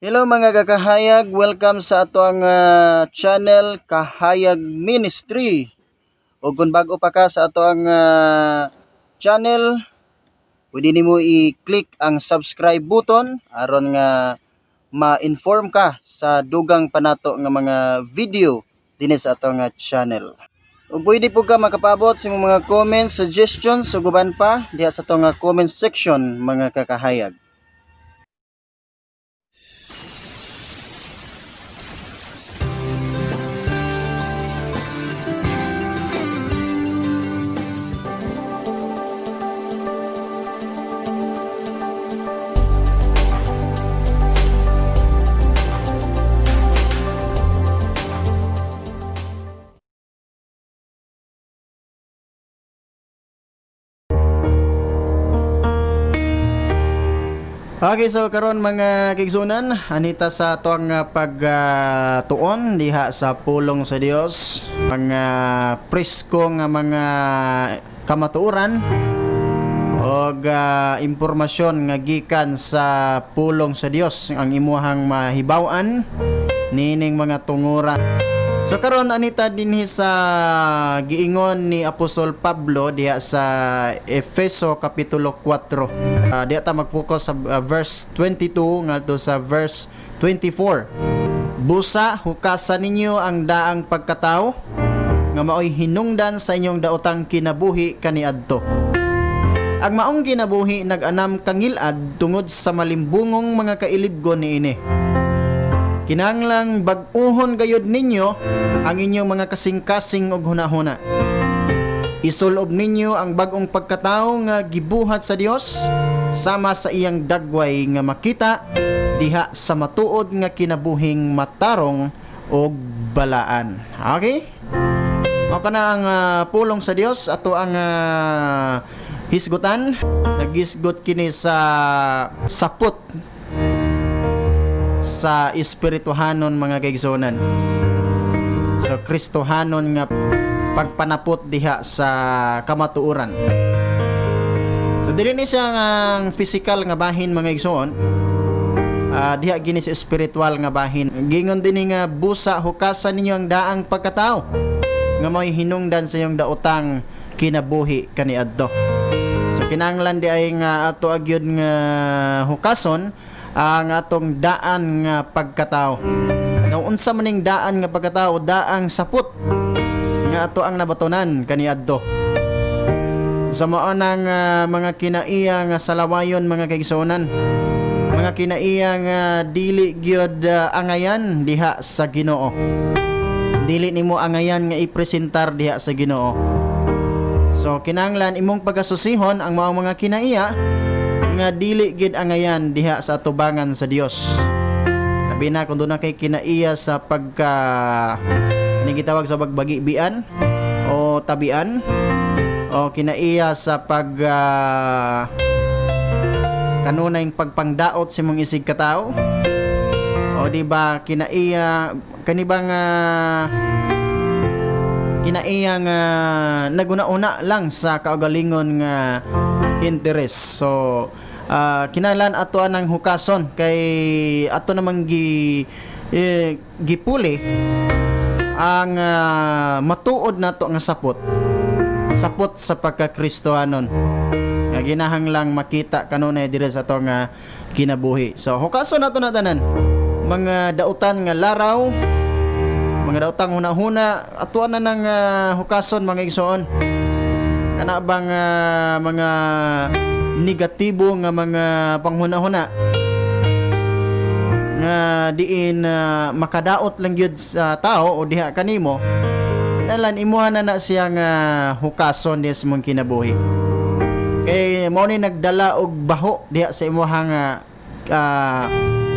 Hello mga kakahayag, welcome sa atong channel Kahayag Ministry. O kung bago pa ka sa atong channel, pwede nimo i-click ang subscribe button aron nga ma-inform ka sa dugang panato nga mga video dinhi sa atong channel. O pwede po ka makapabot sa imong mga comments, suggestions, ug uban pa diha sa atong comment section mga kakahayag. Okay, so karon mga kigsunan, anita sa atong pagtuon diha sa pulong sa Dios, mga presko nga mga kamatuoran og impormasyon nga gikan sa pulong sa Dios ang imuhang mahibaw-an nining mga tunguran. So karon anita dinhi sa giingon ni Apostol Pablo diha sa Efeso kapitulo 4. Diha ta mag-focus sa verse 22 ngadto sa verse 24. Busa hukasan ninyo ang daang pagkatao nga maoy hinungdan sa inyong daotang kinabuhi kaniadto. Ang maong kinabuhi nag-anam kangilad tungod sa malimbungong mga kailibgon niini. Kinahanglang bag-uhon gayud ninyo ang inyong mga kasing-kasing og hunahuna. Isulob ninyo ang bag-ong pagkatao nga gibuhat sa Dios sama sa iyang dagway nga makita diha sa matuod nga kinabuhing matarong og balaan. Okay? Mao kana ang pulong sa Dios ato ang hisgutan. Nagisgot kini sa sapot sa espirituhanon mga kaigsonan. So Kristohanon nga pagpanapot diha sa kamatuoran. So dili ni siya ang physical nga bahin mga igsoon. Diha gini sa spiritual nga bahin. Gingon dinhi nga busa hukasan ninyo ang daang pagkatao nga mao'y hinungdan sa iyong daotang kinabuhi kaniadto. So kinahanglan di ay nga ato agyud nga hukason ang atong daan nga pagkatao. Now unsa maning daan nga pagkatao? Daang sapot nga ato ang nabatunan kaniadto. Sa mao nang mga kinaiya nga salawayon mga kaigsonan. Mga kinaiya nga dili gyud angayan diha sa Ginoo. Dili nimo angayan nga ipresentar diha sa Ginoo. So kinahanglan imong pagasusihon ang mga kinaiya nga dili gid angayan diha sa atubangan sa Dios. Labi na kung doon na kay kinaiya sa pagka ni gitawag sa pagbagibian o tabian o kinaiya sa pag kanunay pagpangdaot sa imong isig katao o di ba kinaiya kanibang kinaiya nga naguna-una lang sa kaugalingon nga interest. So kinahanglan ato anang hukason kay ato namang gipuli ang matuod nato nga sapot sa pagka-Kristohanon nga ginahanglang makita kanunay dire sa ato nga kinabuhi. So hukason nato na tanan mga dautan nga laraw, mga daotang hunahuna ato na nang hukason mga igsoon. Kana bang mga negatibo nga mga panghuna-huna nga diin makadaot lang gyud sa tao o diha kanimo, dalan imuha na siya nga hukason diha sa imong kinabuhi. Kay mao ni nagdala og baho diha sa imuhang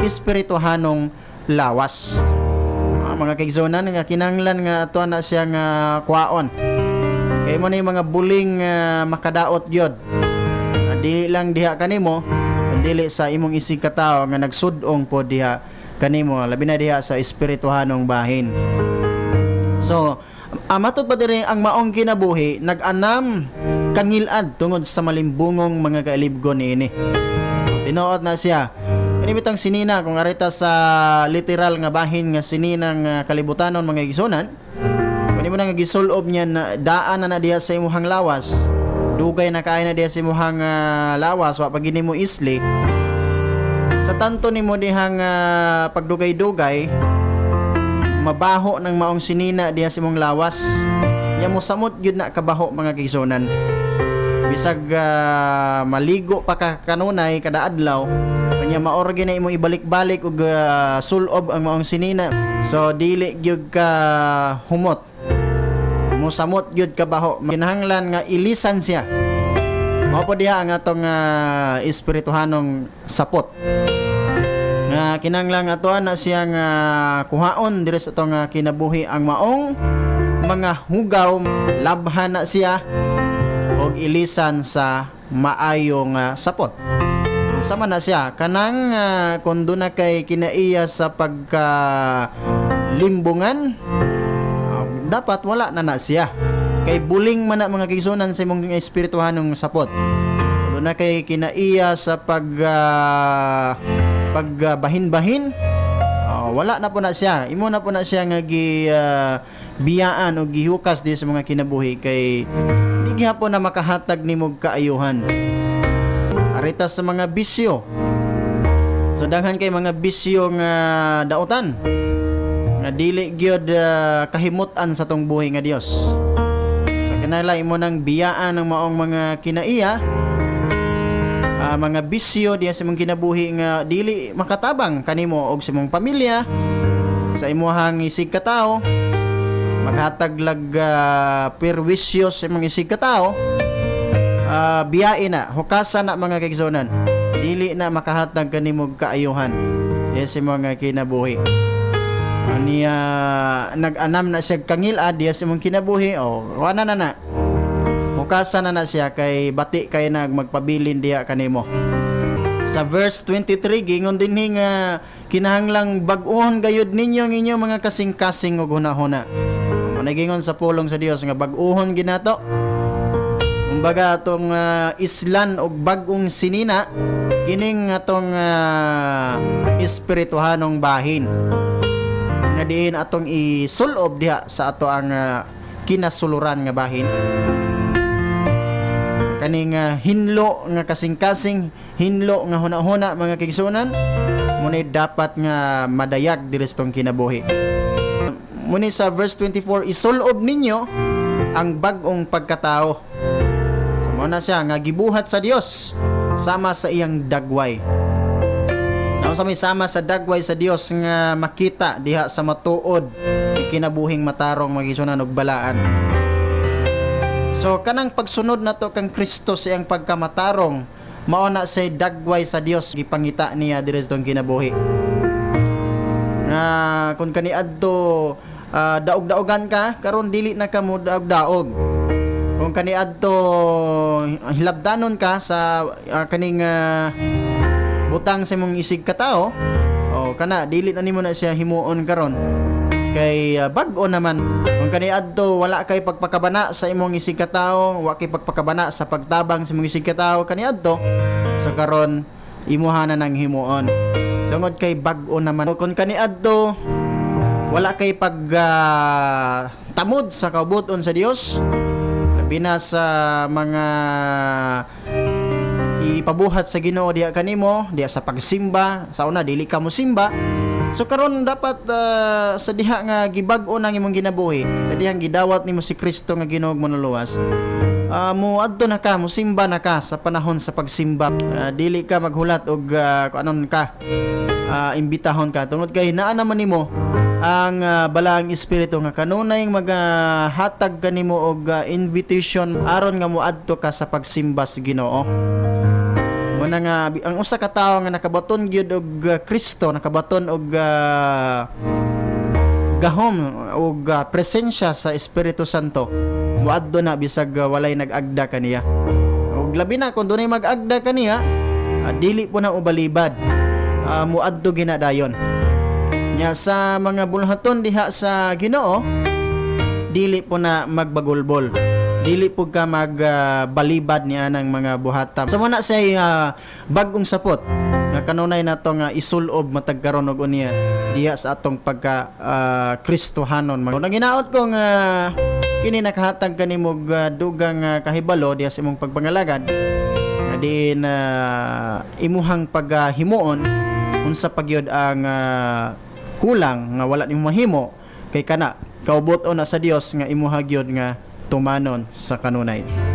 espirituhanong lawas. Mga kaigsonan nga kinahanglan nga ato na siya nga kwaon. Kay mo ni mga buling makadaot gyud. Dili lang diha kanimo, dili sa imong isig katao nga nagsud-ong po diha kanimo, labi na diha sa espirituhanong bahin. So matud pa diri ang maong kinabuhi nag-anam kangilad tungod sa malimbungong mga kailibgon niini. Tinuod na siya Manibitang sinina kung arita sa literal nga bahin nga sininang kalibutanon mga igsunan. Kani mo nga gisulob niya na daan na diha sa imuhang lawas. Dugay na kaay na diha sa imuhang lawas wa pag mo isli. Sa tanto nimo dihang pagdugay-dugay mabaho ng maong sinina diha sa imong lawas. Nya mo samot gyud na kabaho mga kigsunan. Bisag maligo pa ka kanunay kada adlaw, nya maorgi na imo ibalik-balik og sulob ang maong sinina. So dili gyud ka humot. Mo samot gyud kabaho. Kinahanglan nga ilisan siya. Mao po diha ang atong espirituhanong sapot. Nga kinahanglan atoan na siyang kuhaon diri sa atong kinabuhi ang maong mga hugaw, labhan na siya og ilisan sa maayong sapot. Sama na siya kanang kundo na kay kinaiya sa pagka limbungan, dapat wala na siya. Kay buling man na mga kigsunan sa imong espirituhanong sapot. Kundo na kay kinaiya sa pagbahin-bahin, wala na po na siya. Imo na po na siya nga biyaan o gihukas di sa mga kinabuhi kay di gihapon na makahatag nimo kaayuhan. Arita sa mga bisyo. So daghan kay mga bisyo nga dautan nga dili gyud kahimutan sa tong buhi nga Dios. So kinahanglan imo nang biyaan ng maong mga kinaiya, mga bisyo diya sa imong kinabuhi nga dili makatabang kanimo og sa imong pamilya, sa imuhang isig katao, maghatag lag perwisyo sa imong isig katao. Biyain na, hukasan na mga kigsunan, dili na makahatag kanimo kaayuhan diya sa mga kinabuhi. Niya nag-anam na siya kangilad diya sa imong kinabuhi, wala na hukasan na siya kay bati kay magpabilin diya kanimo. Sa verse 23 gingon dinhi nga kinahanglang bag-ohon gayud ninyo ang inyong mga kasing-kasing ug hunahuna. Nagingon sa pulong sa Dios nga bag-ohon ginato. Kumbaga atong islan og bag-ong sinina kining atong espirituhanong bahin. Nga diin atong isulob diha sa ato ang kinasuluran nga bahin. Kaning hinlo nga kasing-kasing, hinlo nga hunahuna mga kigsunan, munay dapat nga madayag diri sa tong kinabuhi. Muni sa verse 24, isulob ninyo ang bag-ong pagkatao. So muna siya nga gibuhat sa Dios sama sa iyang dagway. Naon sa may sama sa dagway sa Dios nga makita diha sa matuod kinabuhing matarong magisunan og balaan. So kanang pagsunod nato kang Kristo sa iyang pagkamatarong, mao na say dagway sa Dios gipangita niya diri sa tong kinabuhi. Na kun kaniadto daog-daogan ka, karon dili na ka mo daog-daog. Kung kaniadto hilabdanon ka sa kaning butang sa imong isig katao, kana dili na nimo na siya himuon karon. Kay bag-o naman. Kung kaniadto wala kay pagpakabana sa imong isig katao, wa kay pagpakabana sa pagtabang sa imong isig katao kaniadto, so karon imuha na nang himuon. Tungod kay bag-o naman. Kung kaniadto wala kay tamod sa kaubuton sa Dios, labi na sa mga ipabuhat sa Ginoo diha kanimo, diha sa pagsimba. Sa una dili ka mo simba. So karon dapat sa diha nga gibag-o nang imong ginabuhi, sa dihang gidawat nimo si Kristo nga Ginoo ug manluluwas, muadto na ka, musimba na ka sa panahon sa pagsimba. Dili ka maghulat og anon ka, imbitahon ka. Tungod kay naa naman nimo ang balaang espiritu nga kanunay maghatag kanimo og invitation aron nga muadto ka sa pagsimba sa Ginoo. Muna nga ang usa ka tawo nga nakabaton gyud og Kristo, nakabaton og gahom og presensya sa Espiritu Santo, muadto na bisag walay nag-agda kaniya. Ug labi na kun dunay mag-agda kaniya, dili po na ubalibad, muadto ginadayon. Nya sa mga bulhaton diha sa Ginoo, dili po na magbagulbol, dili po ka magbalibad niya ng mga buhatam. Sa muna say bag-ong sapot nga kanunay nato nga isulob matag karon og unya diha sa atong pagka Kristohanon. Nanginaot ko nga kini nakahatag kanimo dugang kahibalo diha sa imong pagpangalagad nga diin imuhang paghimuon unsa pagyud ang kulang nga wala nimo mahimo kay kana kaubuton na sa Dios nga imuha gyud nga tumanon sa kanunay.